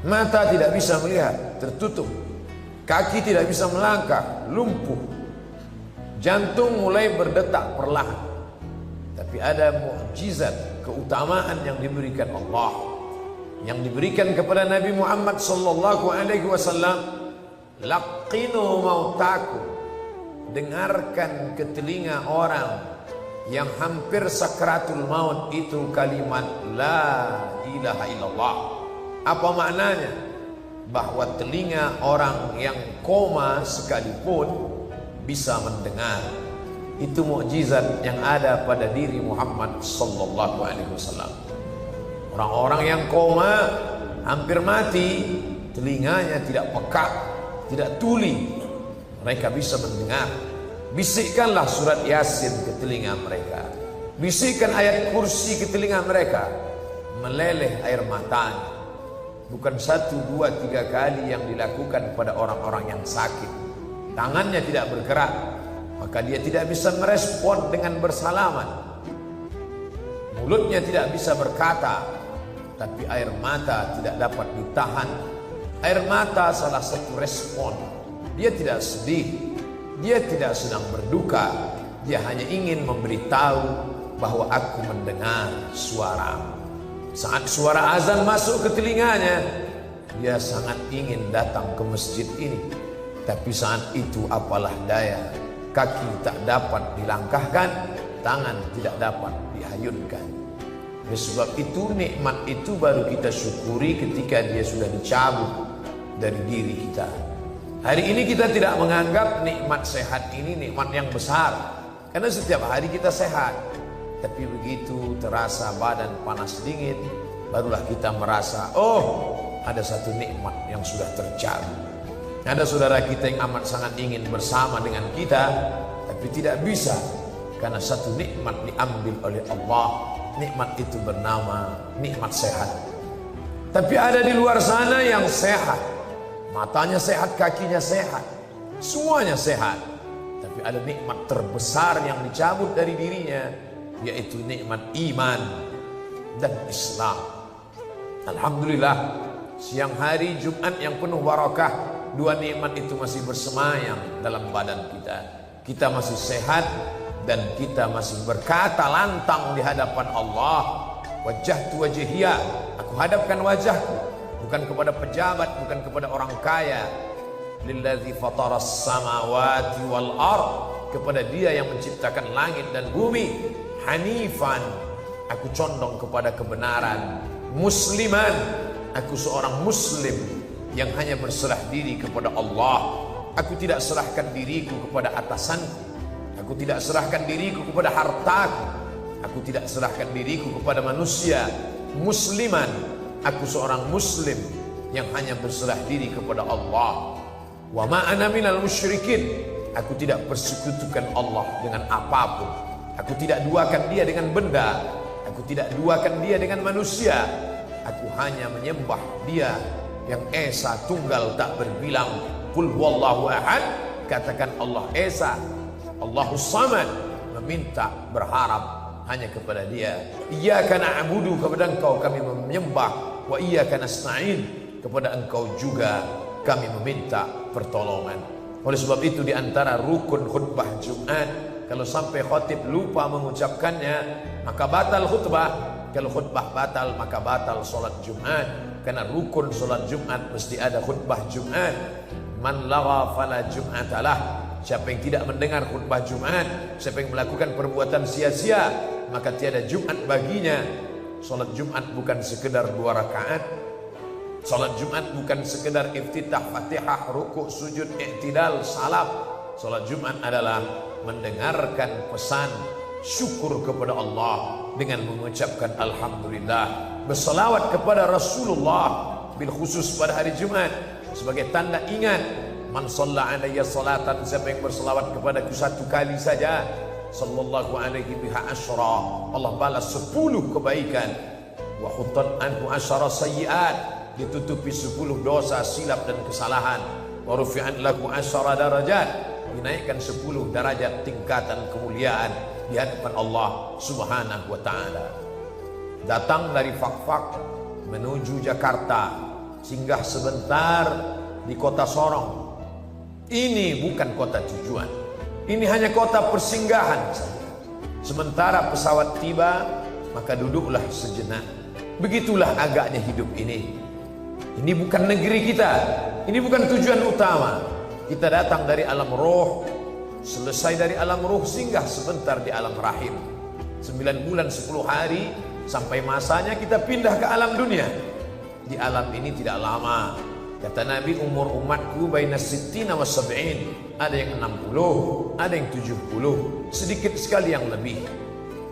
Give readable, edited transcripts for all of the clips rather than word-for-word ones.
Mata tidak bisa melihat, tertutup. Kaki tidak bisa melangkah, lumpuh. Jantung mulai berdetak perlahan. Tapi ada mukjizat, keutamaan yang diberikan Allah, yang diberikan kepada Nabi Muhammad sallallahu alaihi wasallam. Laqinu mautaku, dengarkan ke telinga orang yang hampir sakratul maut itu kalimat la ilaha illallah. Apa maknanya? Bahwa telinga orang yang koma sekalipun bisa mendengar. Itu mukjizat yang ada pada diri Muhammad sallallahu alaihi wasallam. Orang-orang yang koma, hampir mati, telinganya tidak peka, tidak tuli, mereka bisa mendengar. Bisikkanlah surat Yasin ke telinga mereka, bisikkan ayat kursi ke telinga mereka, meleleh air matanya. Bukan 1, 2, 3 kali yang dilakukan pada orang-orang yang sakit. Tangannya tidak bergerak, maka dia tidak bisa merespon dengan bersalaman. Mulutnya tidak bisa berkata, tapi air mata tidak dapat ditahan. Air mata salah satu respon. Dia tidak sedih, dia tidak sedang berduka, dia hanya ingin memberitahu bahwa aku mendengar suara. Saat suara azan masuk ke telinganya, dia sangat ingin datang ke masjid ini. Tapi saat itu apalah daya, kaki tak dapat dilangkahkan, tangan tidak dapat dihayunkan. Oleh sebab itu nikmat itu baru kita syukuri ketika dia sudah dicabut dari diri kita. Hari ini kita tidak menganggap nikmat sehat ini nikmat yang besar, karena setiap hari kita sehat. Tapi begitu terasa badan panas dingin, barulah kita merasa, oh, ada satu nikmat yang sudah tercabut. Ada saudara kita yang amat sangat ingin bersama dengan kita, tapi tidak bisa, karena satu nikmat diambil oleh Allah. Nikmat itu bernama nikmat sehat. Tapi ada di luar sana yang sehat, matanya sehat, kakinya sehat, semuanya sehat, tapi ada nikmat terbesar yang dicabut dari dirinya, yaitu nikmat iman dan Islam. Alhamdulillah, siang hari Jumat yang penuh barakah, dua nikmat itu masih bersemayam dalam badan kita. Kita masih sehat dan kita masih berkata lantang di hadapan Allah, wajjahtu wajhiya, aku hadapkan wajahku bukan kepada pejabat, bukan kepada orang kaya, lillazi fataras samawati wal ard, kepada dia yang menciptakan langit dan bumi, hanifan, aku condong kepada kebenaran, musliman, aku seorang muslim yang hanya berserah diri kepada Allah. Aku tidak serahkan diriku kepada atasanku, aku tidak serahkan diriku kepada hartaku, aku tidak serahkan diriku kepada manusia. Musliman, aku seorang muslim yang hanya berserah diri kepada Allah. Wa ma ana minal musyrikin, aku tidak persekutukan Allah dengan apapun. Aku tidak duakan dia dengan benda, aku tidak duakan dia dengan manusia. Aku hanya menyembah dia yang esa, tunggal, tak berbilang. Qul huwallahu ahad, katakan Allah esa, Allahus samad, meminta, berharap hanya kepada dia. Iyyaka na'budu, kepada engkau kami menyembah, wa iyyaka nasta'in, kepada engkau juga kami meminta pertolongan. Oleh sebab itu di antara rukun khutbah Jumat, kalau sampai khatib lupa mengucapkannya, maka batal khutbah. Kalau khutbah batal, maka batal solat Jumat. Karena rukun solat Jumat mesti ada khutbah Jumat. Man lagha fala jum'atalah, siapa yang tidak mendengar khutbah Jumat, siapa yang melakukan perbuatan sia-sia, maka tiada Jumat baginya. Solat Jumat bukan sekedar 2 rakaat. Solat Jumat bukan sekedar iftitah, Fatihah, rukuk, sujud, i'tidal, salam. Solat Jumat adalah mendengarkan pesan syukur kepada Allah dengan mengucapkan alhamdulillah, berselawat kepada Rasulullah, bil khusus pada hari Jumat sebagai tanda ingat. Man shalla alayya salatan, siapa yang berselawat kepadaku 1 kali saja, sallallahu alaihi biha asyra, Allah balas 10 kebaikan. Wa khuttan anhu asyara sayyiat, ditutupi 10 dosa, silap dan kesalahan. Wa rufi'an lahu asyara darajat, dinaikkan 10 derajat tingkatan kemuliaan di hadapan Allah Subhanahu wa ta'ala. Datang dari Fakfak menuju Jakarta singgah sebentar di kota Sorong. Ini bukan kota tujuan, ini hanya kota persinggahan saja. Sementara pesawat tiba, maka duduklah sejenak. Begitulah agaknya hidup ini. Ini bukan negeri kita, ini bukan tujuan utama. Kita datang dari alam roh, selesai dari alam roh singgah sebentar di alam rahim. 9 bulan 10 hari sampai masanya kita pindah ke alam dunia. Di alam ini tidak lama. Kata Nabi, umur umatku baina sittina wa sab'in. Ada yang 60, ada yang 70, sedikit sekali yang lebih.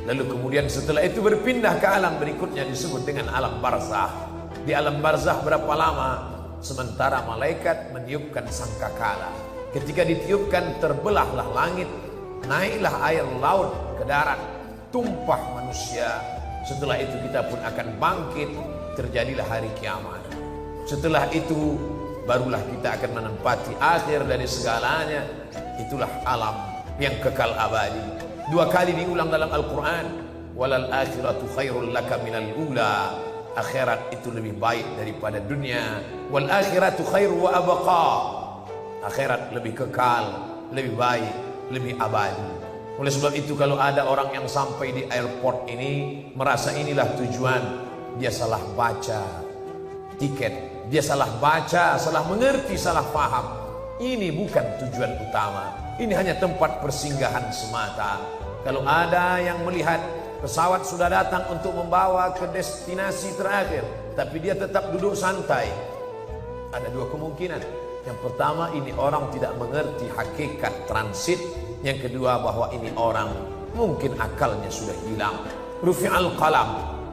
Lalu kemudian setelah itu berpindah ke alam berikutnya disebut dengan alam barzah. Di alam barzah berapa lama? Sementara malaikat meniupkan sangkakala. Ketika ditiupkan terbelahlah langit, naiklah air laut ke darat, tumpah manusia. Setelah itu kita pun akan bangkit, terjadilah hari kiamat. Setelah itu barulah kita akan menempati akhir dari segalanya. Itulah alam yang kekal abadi. 2 kali diulang dalam Al-Quran. Walal akhiratu khairul laka minal ula. Akhirat itu lebih baik daripada dunia. Wal akhiratu khairu wa abqa. Akhirat lebih kekal, lebih baik, lebih abadi. Oleh sebab itu kalau ada orang yang sampai di airport ini merasa inilah tujuan, dia salah baca tiket, dia salah baca, salah mengerti, salah paham. Ini bukan tujuan utama, ini hanya tempat persinggahan semata. Kalau ada yang melihat pesawat sudah datang untuk membawa ke destinasi terakhir, tapi dia tetap duduk santai, ada 2 kemungkinan. Yang pertama, ini orang tidak mengerti hakikat transit. Yang kedua, bahwa ini orang mungkin akalnya sudah hilang. Rufi'al qalam,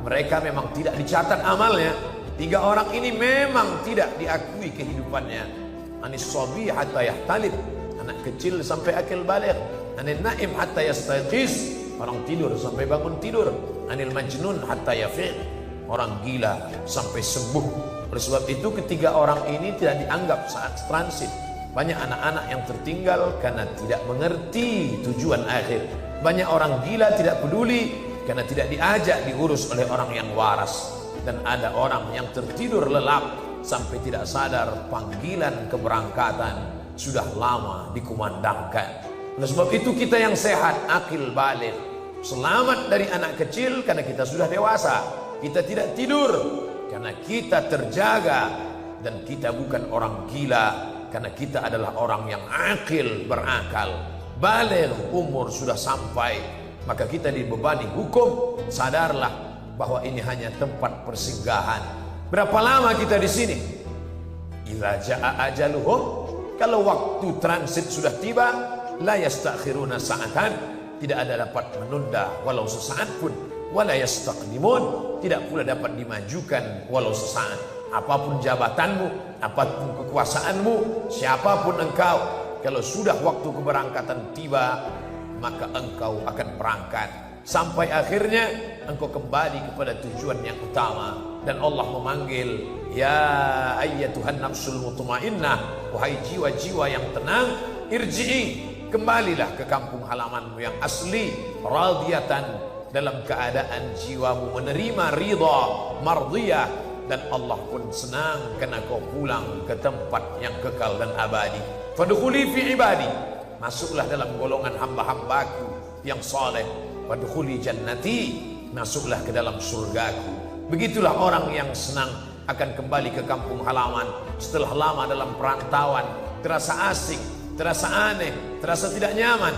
mereka memang tidak dicatat amalnya. 3 orang ini memang tidak diakui kehidupannya. Anis sobi hatta yahtalib, anak kecil sampai akil baligh. Anil naim hatta yastayqiz, orang tidur sampai bangun tidur. Anil majnun hatta yafiq, orang gila sampai sembuh. Oleh sebab itu ketiga orang ini tidak dianggap saat transit. Banyak anak-anak yang tertinggal karena tidak mengerti tujuan akhir. Banyak orang gila tidak peduli karena tidak diajak diurus oleh orang yang waras. Dan ada orang yang tertidur lelap sampai tidak sadar panggilan keberangkatan sudah lama dikumandangkan. Oleh sebab itu kita yang sehat, akil baligh, selamat dari anak kecil karena kita sudah dewasa. Kita tidak tidur karena kita terjaga. Dan kita bukan orang gila karena kita adalah orang yang akil, berakal. Baligh, umur sudah sampai, maka kita dibebani hukum. Sadarlah bahwa ini hanya tempat persinggahan. Berapa lama kita di sini? Idza jaa ajaluhum, kalau waktu transit sudah tiba, la yastakhiruna sa'atan, tidak ada dapat menunda walau sesaat pun. Wala yastaqdimun, tidak pula dapat dimajukan walau sesaat. Apapun jabatanmu, apapun kekuasaanmu, siapapun engkau, kalau sudah waktu keberangkatan tiba, maka engkau akan berangkat. Sampai akhirnya engkau kembali kepada tujuan yang utama. Dan Allah memanggil, ya ayyatuhan nafsul mutmainnah, wahai jiwa-jiwa yang tenang, irji'i, kembalilah ke kampung halamanmu yang asli, radiyatan, dalam keadaan jiwamu menerima ridha, mardiyah. Dan Allah pun senang karena kau pulang ke tempat yang kekal dan abadi. Fadkhuli fi ibadi, masuklah dalam golongan hamba-hambaku yang saleh. Fadkhuli jannati, masuklah ke dalam surgaku. Begitulah orang yang senang akan kembali ke kampung halaman setelah lama dalam perantauan, terasa asing, terasa aneh, terasa tidak nyaman.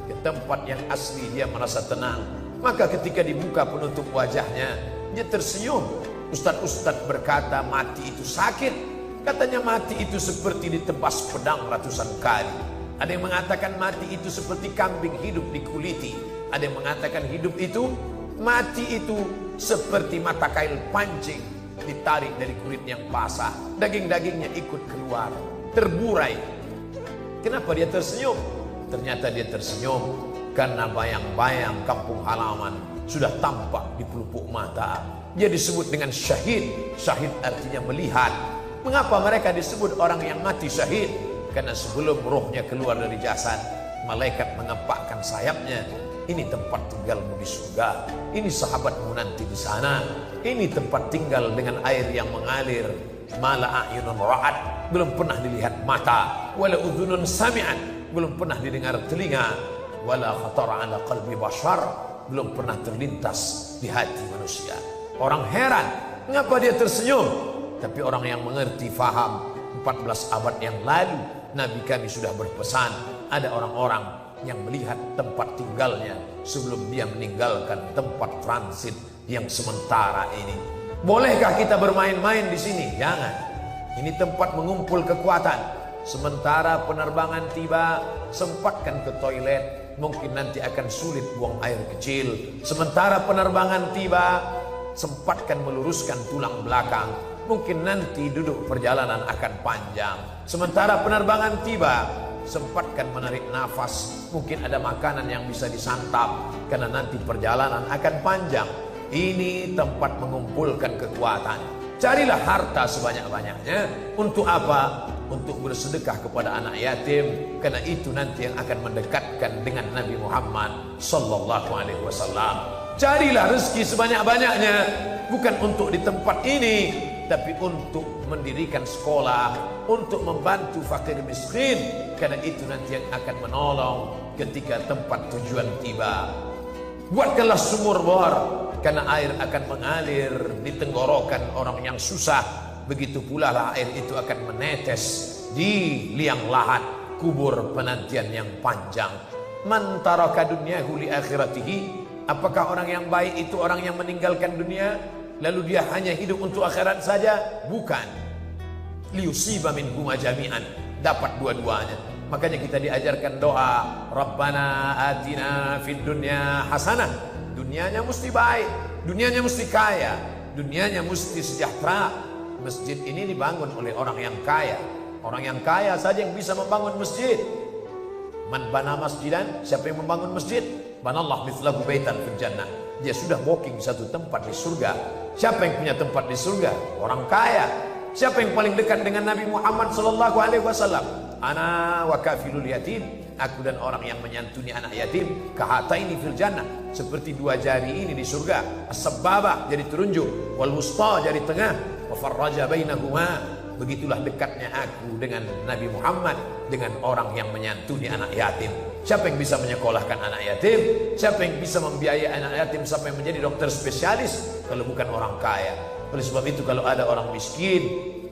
Ke tempat yang asli dia merasa tenang. Maka ketika dibuka penutup wajahnya, dia tersenyum. Ustadz-ustadz berkata mati itu sakit. Katanya mati itu seperti ditebas pedang ratusan kali. Ada yang mengatakan mati itu seperti kambing hidup dikuliti. Ada yang mengatakan hidup itu, mati itu seperti mata kail pancing ditarik dari kulit yang basah. Daging-dagingnya ikut keluar, terburai. Kenapa dia tersenyum? Ternyata dia tersenyum karena bayang-bayang kampung halaman sudah tampak di pelupuk mata. Dia disebut dengan syahid. Syahid artinya melihat. Mengapa mereka disebut orang yang mati syahid? Karena sebelum rohnya keluar dari jasad, malaikat mengepakkan sayapnya. Ini tempat tinggalmu di surga. Ini sahabatmu nanti di sana. Ini tempat tinggal dengan air yang mengalir. mala a'yunun ra'at, belum pernah dilihat mata, wala udhunun sami'at, belum pernah didengar telinga, wala khatara ala qalbi bashar, belum pernah terlintas di hati manusia. Orang heran, mengapa dia tersenyum? Tapi orang yang mengerti faham, 14 abad yang lalu Nabi kami sudah berpesan, ada orang-orang yang melihat tempat tinggalnya sebelum dia meninggalkan tempat transit yang sementara ini. Bolehkah kita bermain-main di sini? Jangan. Ini tempat mengumpul kekuatan. Sementara penerbangan tiba, sempatkan ke toilet. Mungkin nanti akan sulit buang air kecil. Sementara penerbangan tiba, sempatkan meluruskan tulang belakang. Mungkin nanti duduk perjalanan akan panjang. Sementara penerbangan tiba, sempatkan menarik nafas. Mungkin ada makanan yang bisa disantap, karena nanti perjalanan akan panjang. Ini tempat mengumpulkan kekuatan. Carilah harta sebanyak-banyaknya. Untuk apa? Untuk bersedekah kepada anak yatim, karena itu nanti yang akan mendekatkan dengan Nabi Muhammad sallallahu alaihi wasallam. Carilah rezeki sebanyak-banyaknya, bukan untuk di tempat ini, tapi untuk mendirikan sekolah, untuk membantu fakir miskin, karena itu nanti yang akan menolong ketika tempat tujuan tiba. Buatkanlah sumur bor, karena air akan mengalir di tenggorokan orang yang susah. Begitu pula lah air itu akan menetes di liang lahat kubur penantian yang panjang. Man taraka dunyahu li akhiratihi, apakah orang yang baik itu orang yang meninggalkan dunia lalu dia hanya hidup untuk akhirat saja? Bukan. Liyusiba minhuma jami'an, dapat dua-duanya. Makanya kita diajarkan doa, Rabbana atina fid dunya hasanah. Dunianya mesti baik, dunianya mesti kaya, dunianya mesti sejahtera. Masjid ini dibangun oleh orang yang kaya. Orang yang kaya saja yang bisa membangun masjid. Man bana masjidan, siapa yang membangun masjid? Banallah mithlahu baitan fil jannah. Dia sudah booking satu tempat di surga. Siapa yang punya tempat di surga? Orang kaya. Siapa yang paling dekat dengan Nabi Muhammad sallallahu alaihi wasallam? Ana wa kafilul yatim, aku dan orang yang menyantuni anak yatim, kahataini fil jannah, seperti dua jari ini di surga. As-sababah, jari telunjuk, wal wusta, jari tengah, wa farraja bainahuma, begitulah dekatnya aku dengan Nabi Muhammad, dengan orang yang menyantuni anak yatim. Siapa yang bisa menyekolahkan anak yatim? Siapa yang bisa membiayai anak yatim sampai menjadi dokter spesialis kalau bukan orang kaya? Oleh sebab itu kalau ada orang miskin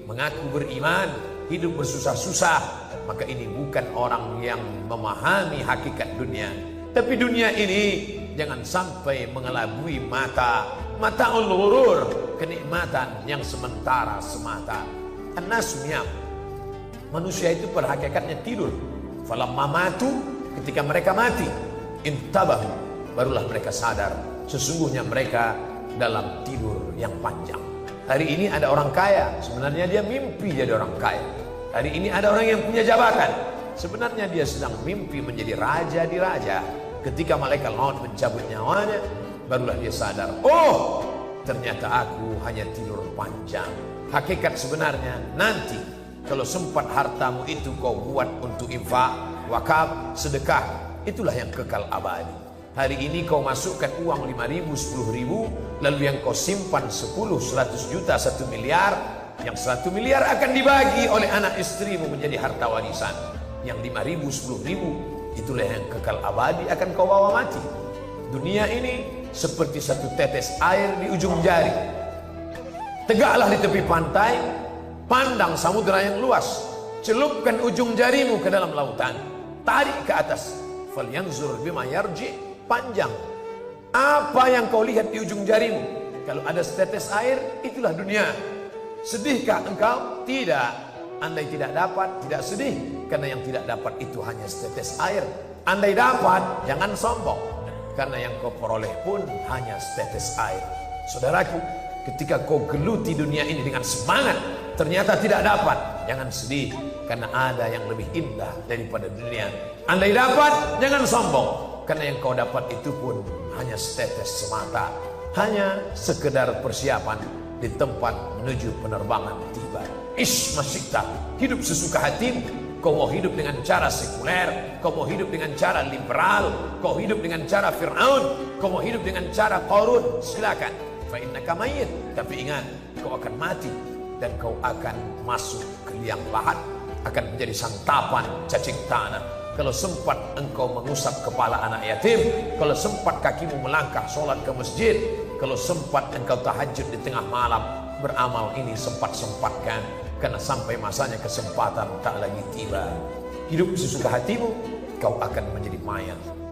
mengaku beriman, hidup bersusah-susah, maka ini bukan orang yang memahami hakikat dunia. Tapi dunia ini jangan sampai mengelabui mata'ul ghurur, kenikmatan yang sementara semata. An-nasu niyam, manusia itu pada hakikatnya tidur. Falamma matu, ketika mereka mati, intabahu, barulah mereka sadar sesungguhnya mereka dalam tidur yang panjang. Hari ini ada orang kaya, sebenarnya dia mimpi jadi orang kaya. Hari ini ada orang yang punya jabatan, sebenarnya dia sedang mimpi menjadi raja di raja. Ketika malaikat maut mencabut nyawanya, barulah dia sadar, oh ternyata aku hanya tidur panjang. Hakikat sebenarnya nanti kalau sempat hartamu itu kau buat untuk infak, wakaf, sedekah, itulah yang kekal abadi. Hari ini kau masukkan uang 5.000, 10.000, lalu yang kau simpan 10, 100 juta, 1 miliar, yang 1 miliar akan dibagi oleh anak istrimu menjadi harta warisan. Yang 5.000, 10.000, itulah yang kekal abadi akan kau bawa mati. Dunia ini seperti satu tetes air di ujung jari. Tegaklah di tepi pantai, pandang samudera yang luas, celupkan ujung jarimu ke dalam lautan, tarik ke atas, falyanzur bima yarji, panjang. Apa yang kau lihat di ujung jarimu? Kalau ada setetes air, itulah dunia. Sedihkah engkau? Tidak. Andai tidak dapat, tidak sedih, karena yang tidak dapat itu hanya setetes air. Andai dapat, jangan sombong, karena yang kau peroleh pun hanya setetes air. Saudaraku, ketika kau geluti dunia ini dengan semangat, ternyata tidak dapat, jangan sedih, karena ada yang lebih indah daripada dunia. Andai dapat, jangan sombong, karena yang kau dapat itu pun hanya setetes semata, hanya sekedar persiapan di tempat menuju penerbangan tiba. Ish masyikta, hidup sesuka hatimu. Kau mau hidup dengan cara sekuler, kau mau hidup dengan cara liberal, kau hidup dengan cara Fir'aun, kau mau hidup dengan cara Qarun, silakan. Fa innaka mayyit, tapi ingat kau akan mati dan kau akan masuk ke liang lahat, akan menjadi santapan cacing tanah. Kalau sempat engkau mengusap kepala anak yatim, kalau sempat kakimu melangkah sholat ke masjid, kalau sempat engkau tahajud di tengah malam, beramal ini sempat-sempatkan, karena sampai masanya kesempatan tak lagi tiba. Hidup sesuka hatimu, kau akan menjadi mayat.